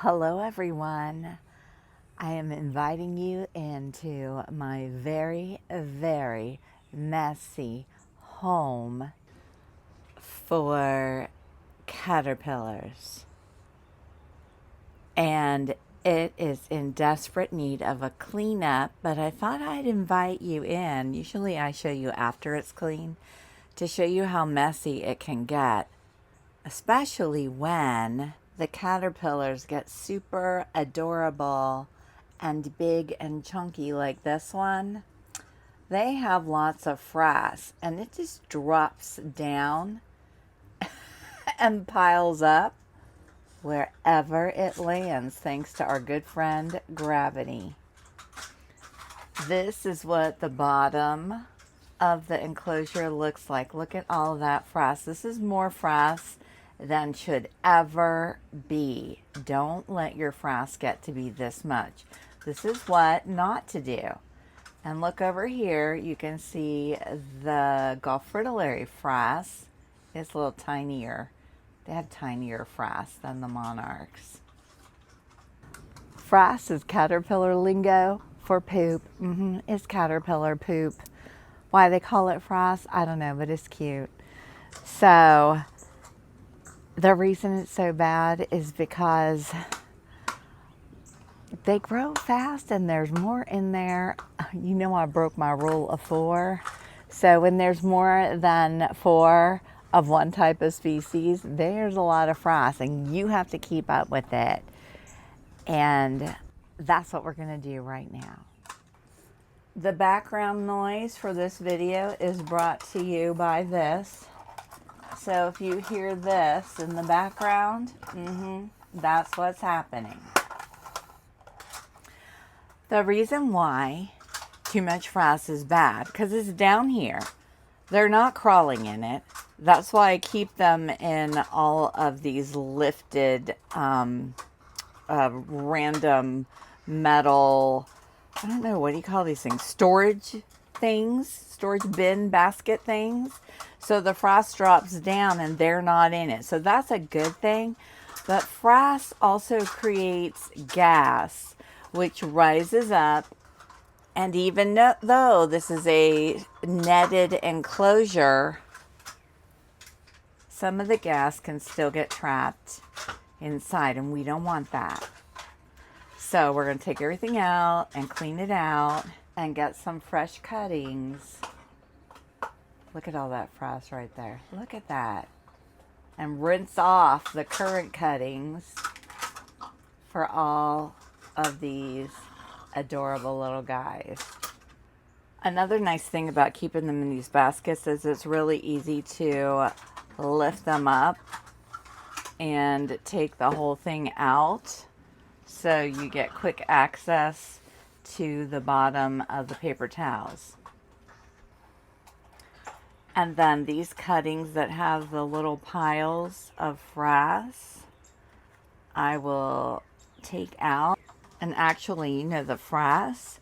Hello everyone. I am inviting you into my very, very messy home for caterpillars. And it is in desperate need of a cleanup, but I thought I'd invite you in. Usually I show you after it's clean to show you how messy it can get, especially when the caterpillars get super adorable and big and chunky like this one. They have lots of frass and it just drops down and piles up wherever it lands, thanks to our good friend gravity. This is what the bottom of the enclosure looks like. Look at all of that frass. This is more frass than should ever be. Don't let your frass get to be this much. This is what not to do. And look over here, you can see the Gulf fritillary frass is a little tinier. They have tinier frass than the monarchs. Frass is caterpillar lingo for poop. It's caterpillar poop. Why they call it frass, I don't know, but it's cute. So the reason it's so bad is because they grow fast and there's more in there. You know, I broke my rule of 4. So when there's more than 4 of one type of species, there's a lot of frass and you have to keep up with it. And that's what we're gonna do right now. The background noise for this video is brought to you by this. So if you hear this in the background, that's what's happening. The reason why too much frass is bad, because it's down here. They're not crawling in it. That's why I keep them in all of these lifted random metal, I don't know, what do you call these things? Storage bin basket things. So the frass drops down and they're not in it. So that's a good thing. But frass also creates gas, which rises up. And even though this is a netted enclosure, some of the gas can still get trapped inside, and we don't want that. So we're going to take everything out and clean it out and get some fresh cuttings. Look at all that frass right there. Look at that. And rinse off the current cuttings for all of these adorable little guys. Another nice thing about keeping them in these baskets is it's really easy to lift them up and take the whole thing out, so you get quick access to the bottom of the paper towels. And then these cuttings that have the little piles of frass, I will take out. And actually, you know, the frass,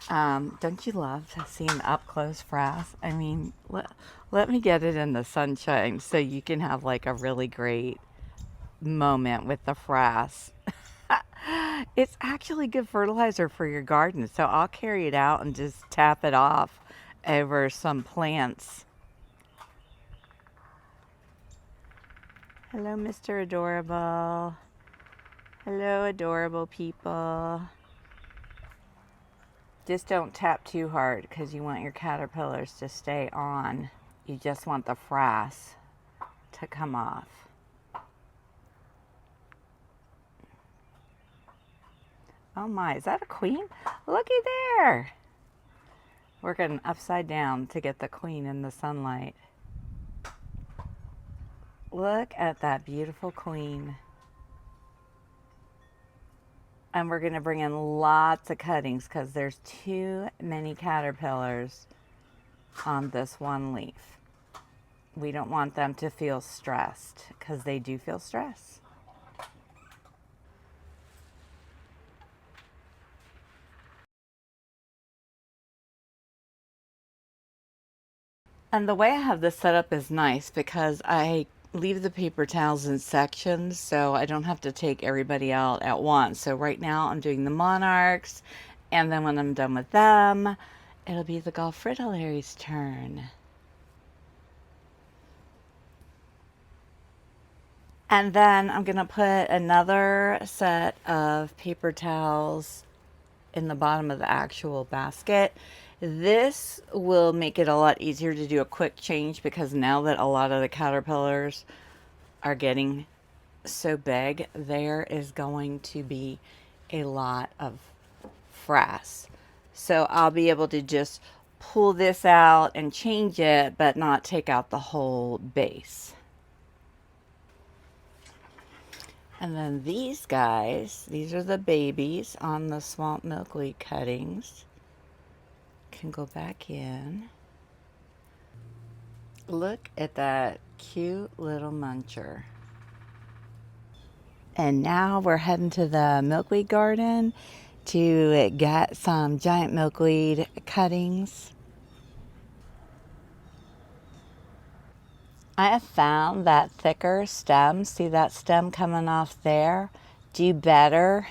don't you love seeing up close frass? I mean, let me get it in the sunshine so you can have like a really great moment with the frass. It's actually good fertilizer for your garden, so I'll carry it out and just tap it off over some plants. Hello, Mr. Adorable. Hello, adorable people. Just don't tap too hard because you want your caterpillars to stay on. You just want the frass to come off. Oh my, is that a queen? Looky there. We're going upside down to get the queen in the sunlight. Look at that beautiful queen. And we're going to bring in lots of cuttings because there's too many caterpillars on this one leaf. We don't want them to feel stressed because they do feel stress. And the way I have this set up is nice because I leave the paper towels in sections so I don't have to take everybody out at once. So right now I'm doing the monarchs, and then when I'm done with them, it'll be the golf fritillaries' turn. And then I'm going to put another set of paper towels in the bottom of the actual basket. This will make it a lot easier to do a quick change, because now that a lot of the caterpillars are getting so big, there is going to be a lot of frass. So I'll be able to just pull this out and change it, but not take out the whole base. And then these guys, these are the babies on the swamp milkweed cuttings. Can go back in. Look at that cute little muncher. And now we're heading to the milkweed garden to get some giant milkweed cuttings. I have found that thicker stems, see that stem coming off there, do better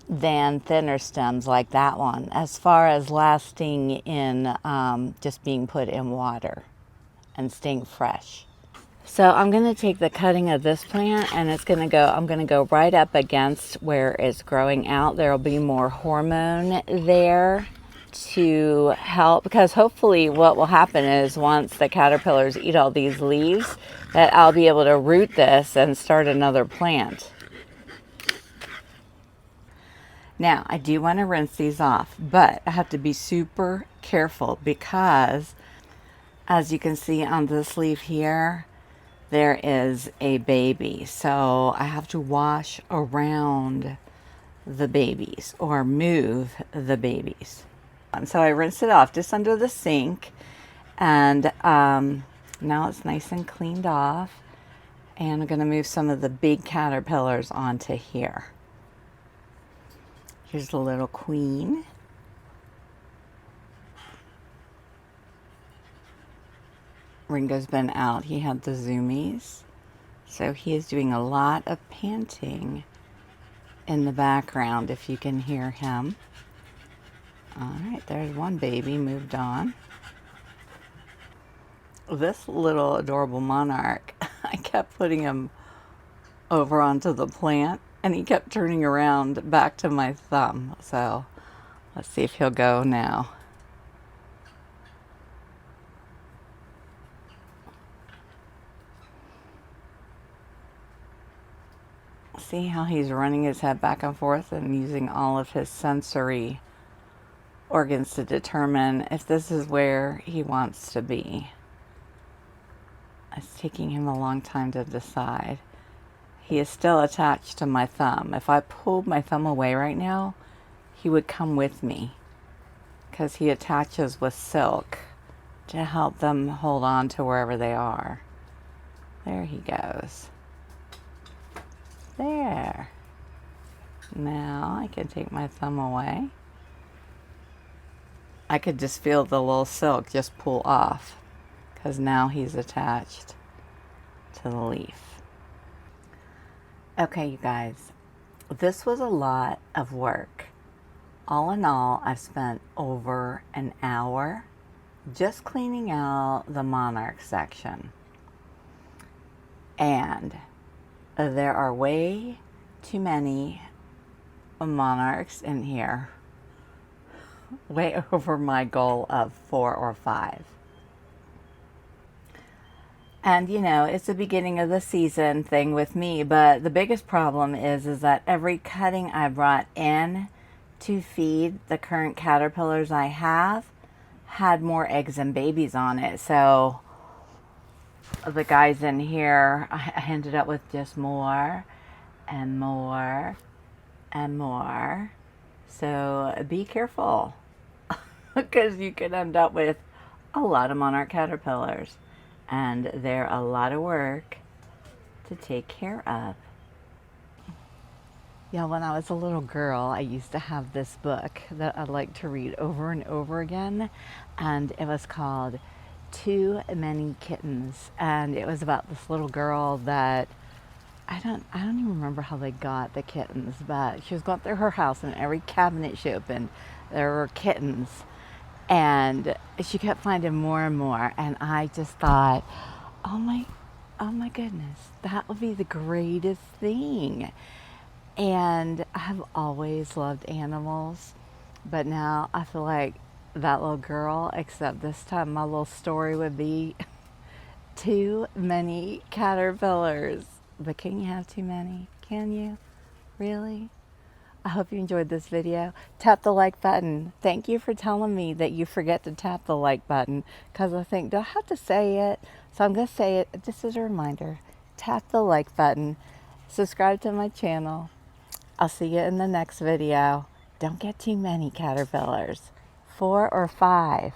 than thinner stems like that one, as far as lasting in just being put in water and staying fresh. So I'm going to take the cutting of this plant, and I'm going to go right up against where it's growing out. There'll be more hormone there to help, because hopefully what will happen is once the caterpillars eat all these leaves, that I'll be able to root this and start another plant. Now, I do want to rinse these off, but I have to be super careful, because as you can see on this leaf here, there is a baby. So I have to wash around the babies or move the babies. So I rinsed it off just under the sink, and now it's nice and cleaned off. And I'm going to move some of the big caterpillars onto here. Here's the little queen. Ringo's been out. He had the zoomies. So he is doing a lot of panting in the background, if you can hear him. All right, there's one baby moved on. This little adorable monarch, I kept putting him over onto the plant, and he kept turning around back to my thumb. So let's see if he'll go now. See how he's running his head back and forth and using all of his sensory organs to determine if this is where he wants to be. It's taking him a long time to decide. He is still attached to my thumb. If I pulled my thumb away right now, he would come with me, because he attaches with silk to help them hold on to wherever they are. There he goes. There. Now I can take my thumb away. I could just feel the little silk just pull off, because now he's attached to the leaf. Okay, you guys, this was a lot of work. All in all, I've spent over an hour just cleaning out the monarch section. And there are way too many monarchs in here. Way over my goal of 4 or 5. And you know, it's the beginning of the season thing with me, but the biggest problem is that every cutting I brought in to feed the current caterpillars I have had more eggs and babies on it. So the guys in here, I ended up with just more and more and more. So be careful, because you could end up with a lot of monarch caterpillars, and they're a lot of work to take care of. Yeah, when I was a little girl, I used to have this book that I'd like to read over and over again, and it was called too many kittens, and it was about this little girl that I don't even remember how they got the kittens, but she was going through her house and every cabinet she opened there were kittens, and she kept finding more and more, and I just thought, oh my goodness, that would be the greatest thing. And I have always loved animals, but now I feel like that little girl, except this time my little story would be too many caterpillars. But can you have too many? Can you? Really? I hope you enjoyed this video. Tap the like button. Thank you for telling me that you forget to tap the like button, because I think, do I have to say it? So I'm going to say it just as a reminder. Tap the like button. Subscribe to my channel. I'll see you in the next video. Don't get too many caterpillars. 4 or 5.